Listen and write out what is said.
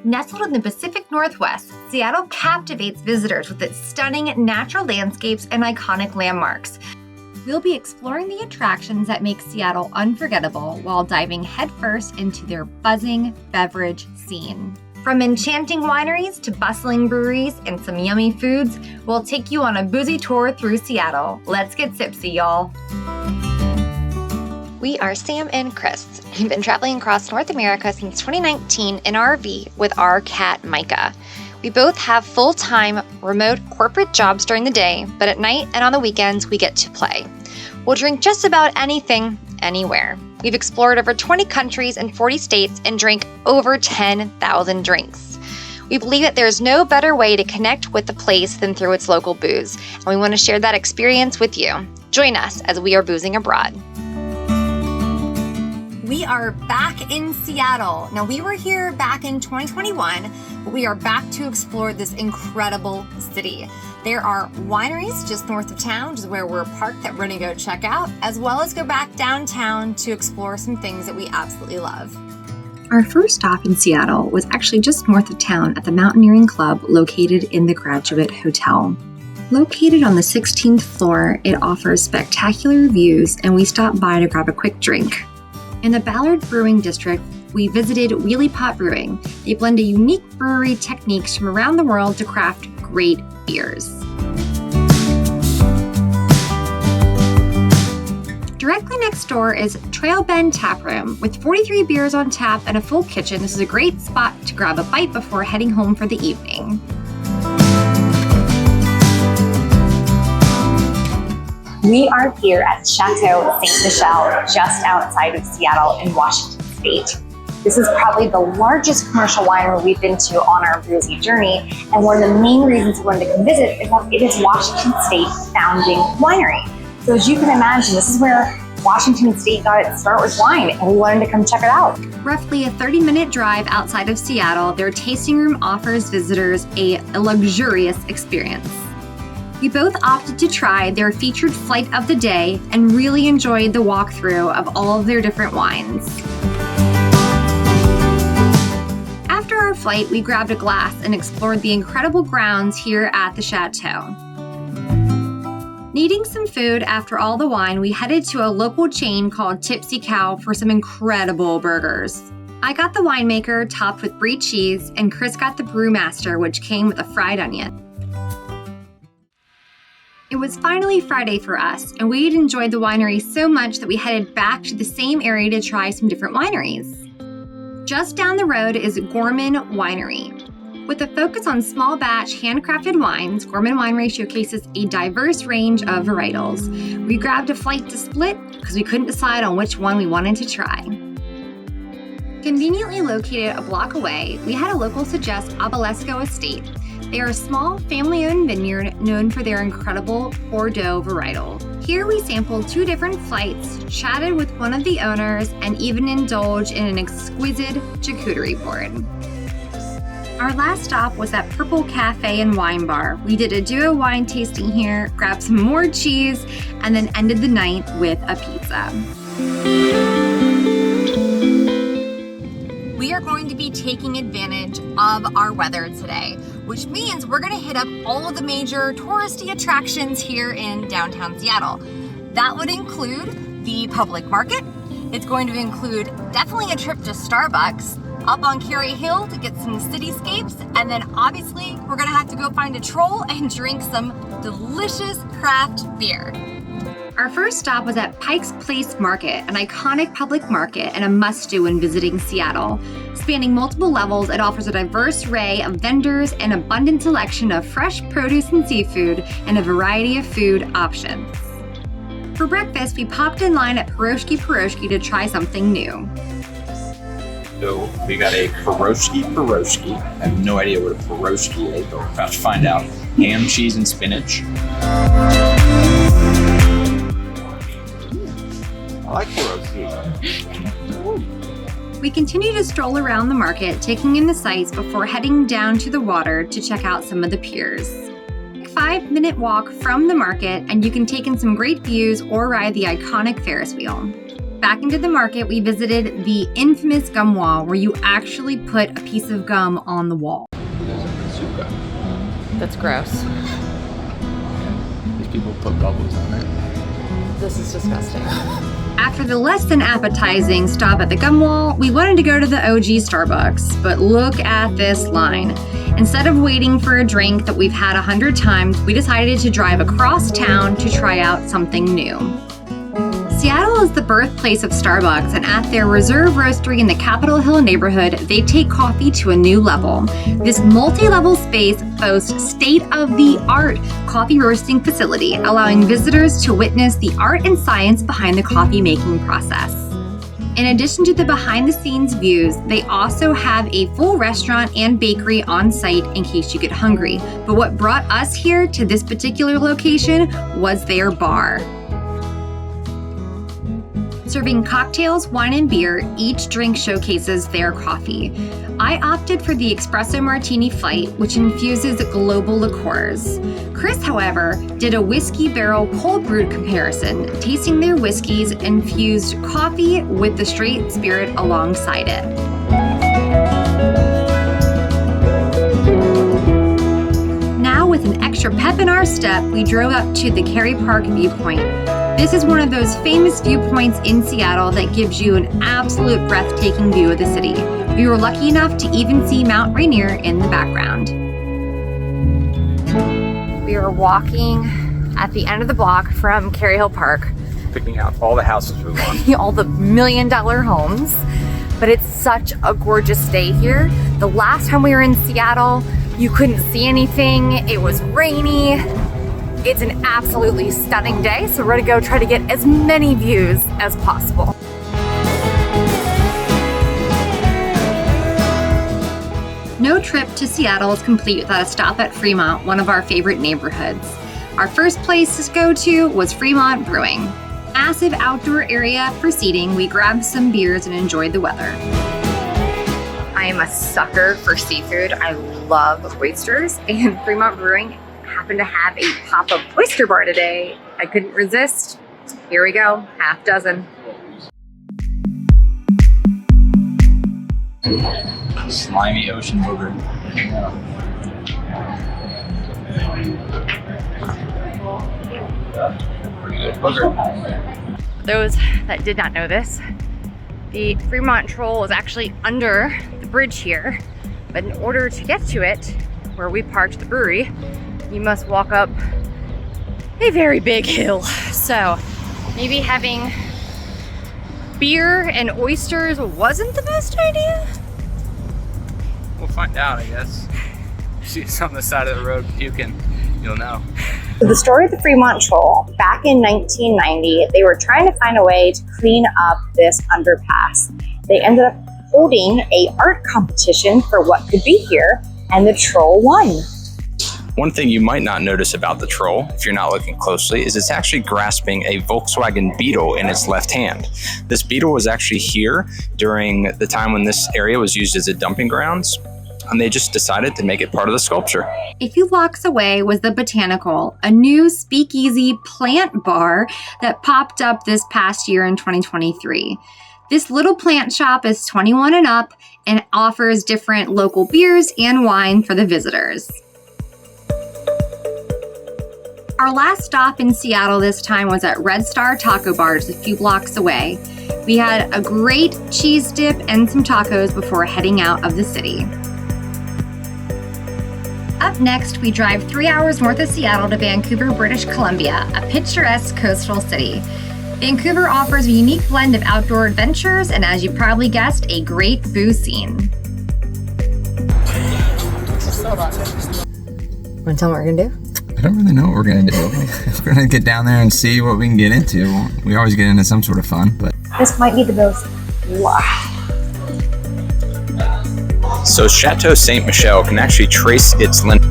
Nestled in the Pacific Northwest, Seattle captivates visitors with its stunning natural landscapes and iconic landmarks. We'll be exploring the attractions that make Seattle unforgettable while diving headfirst into their buzzing beverage scene. From enchanting wineries to bustling breweries and some yummy foods, we'll take you on a boozy tour through Seattle. Let's get tipsy, y'all. We are Sam and Chris. We've been traveling across North America since 2019 in RV with our cat, Micah. We both have full-time remote corporate jobs during the day, but at night and on the weekends, we get to play. We'll drink just about anything, anywhere. We've explored over 20 countries and 40 states and drank over 10,000 drinks. We believe that there's no better way to connect with the place than through its local booze, and we want to share that experience with you. Join us as we are boozing abroad. We are back in Seattle. Now, we were here back in 2021, but we are back to explore this incredible city. There are wineries just north of town, which is where we're parked, that we're gonna go check out, as well as go back downtown to explore some things that we absolutely love. Our first stop in Seattle was actually just north of town at the Mountaineering Club located in the Graduate Hotel. Located on the 16th floor, it offers spectacular views, and we stopped by to grab a quick drink. In the Ballard Brewing District, we visited Wheelie Pot Brewing. They blend a unique brewery techniques from around the world to craft great beers. Directly next door is Trail Bend Tap Room. With 43 beers on tap and a full kitchen, this is a great spot to grab a bite before heading home for the evening. We are here at Chateau Ste Michelle, just outside of Seattle in Washington State. This is probably the largest commercial winery we've been to on our boozy journey, and one of the main reasons we wanted to come visit is that it is Washington State's founding winery. So as you can imagine, this is where Washington State got its start with wine, and we wanted to come check it out. Roughly a 30-minute drive outside of Seattle, their tasting room offers visitors a luxurious experience. We both opted to try their featured flight of the day and really enjoyed the walkthrough of all of their different wines. After our flight, we grabbed a glass and explored the incredible grounds here at the Chateau. Needing some food after all the wine, we headed to a local chain called Tipsy Cow for some incredible burgers. I got the winemaker topped with brie cheese, and Chris got the brewmaster, which came with a fried onion. It was finally Friday for us, and we'd enjoyed the winery so much that we headed back to the same area to try some different wineries. Just down the road is Gorman Winery. With a focus on small batch handcrafted wines, Gorman Winery showcases a diverse range of varietals. We grabbed a flight to Split because we couldn't decide on which one we wanted to try. Conveniently located a block away, we had a local suggest Abalesco Estate. They are a small, family-owned vineyard known for their incredible Bordeaux varietal. Here we sampled 2 different flights, chatted with one of the owners, and even indulged in an exquisite charcuterie board. Our last stop was at Purple Cafe and Wine Bar. We did a duo wine tasting here, grabbed some more cheese, and then ended the night with a pizza. We are going to be taking advantage of our weather today, which means we're going to hit up all of the major touristy attractions here in downtown Seattle. That would include the public market. It's going to include definitely a trip to Starbucks, up on Kerry Hill to get some cityscapes, and then obviously we're going to have to go find a troll and drink some delicious craft beer. Our first stop was at Pike's Place Market, an iconic public market and a must-do when visiting Seattle. Spanning multiple levels, it offers a diverse array of vendors, an abundant selection of fresh produce and seafood, and a variety of food options. For breakfast, we popped in line at Pierogi to try something new. So we got a pierogi. I have no idea what a pierogi is, but we're about to find out. Ham, cheese, and spinach. I like pierogi. We continue to stroll around the market, taking in the sights before heading down to the water to check out some of the piers. A 5-minute walk from the market, and you can take in some great views or ride the iconic Ferris wheel. Back into the market, we visited the infamous gum wall where you actually put a piece of gum on the wall. That's gross. These people put bubbles on it. This is disgusting. After the less than appetizing stop at the gum wall, we wanted to go to the OG Starbucks, but look at this line. Instead of waiting for a drink that we've had 100 times, we decided to drive across town to try out something new. Seattle is the birthplace of Starbucks, and at their Reserve Roastery in the Capitol Hill neighborhood, they take coffee to a new level. This multi-level space boasts state-of-the-art coffee roasting facility, allowing visitors to witness the art and science behind the coffee making process. In addition to the behind-the-scenes views, they also have a full restaurant and bakery on site in case you get hungry. But what brought us here to this particular location was their bar. Serving cocktails, wine, and beer, each drink showcases their coffee. I opted for the Espresso Martini Flight, which infuses global liqueurs. Chris, however, did a whiskey barrel cold brewed comparison, tasting their whiskeys infused coffee with the straight spirit alongside it. Now, with an extra pep in our step, we drove up to the Kerry Park viewpoint. This is one of those famous viewpoints in Seattle that gives you an absolute breathtaking view of the city. We were lucky enough to even see Mount Rainier in the background. We are walking at the end of the block from Kerry Hill Park. Picking out all the houses we want. All the $1 million homes, but it's such a gorgeous day here. The last time we were in Seattle, you couldn't see anything. It was rainy. It's an absolutely stunning day, so we're gonna go try to get as many views as possible. No trip to Seattle is complete without a stop at Fremont, one of our favorite neighborhoods. Our first place to go to was Fremont Brewing. Massive outdoor area for seating, we grabbed some beers and enjoyed the weather. I am a sucker for seafood. I love oysters, and Fremont Brewing happened to have a pop-up oyster bar today. I couldn't resist. Here we go, half dozen. Slimy ocean booger. Pretty good booger. For those that did not know this, the Fremont Troll is actually under the bridge here, but in order to get to it, where we parked the brewery, you must walk up a very big hill. So maybe having beer and oysters wasn't the best idea? We'll find out, I guess. See us on the side of the road puking, you'll know. So the story of the Fremont Troll, back in 1990, they were trying to find a way to clean up this underpass. They ended up holding an art competition for what could be here, and the Troll won. One thing you might not notice about the Troll, if you're not looking closely, is it's actually grasping a Volkswagen Beetle in its left hand. This Beetle was actually here during the time when this area was used as a dumping grounds, and they just decided to make it part of the sculpture. A few blocks away was the Botanical, a new speakeasy plant bar that popped up this past year in 2023. This little plant shop is 21 and up and offers different local beers and wine for the visitors. Our last stop in Seattle this time was at Red Star Taco Bar, just a few blocks away. We had a great cheese dip and some tacos before heading out of the city. Up next, we drive 3 hours north of Seattle to Vancouver, British Columbia, a picturesque coastal city. Vancouver offers a unique blend of outdoor adventures and, as you probably guessed, a great booze scene. Want to tell me what we're gonna do? I don't really know what we're going to do. We're going to get down there and see what we can get into. We always get into some sort of fun, but... This might be the most... So Chateau Ste Michelle can actually trace its lineage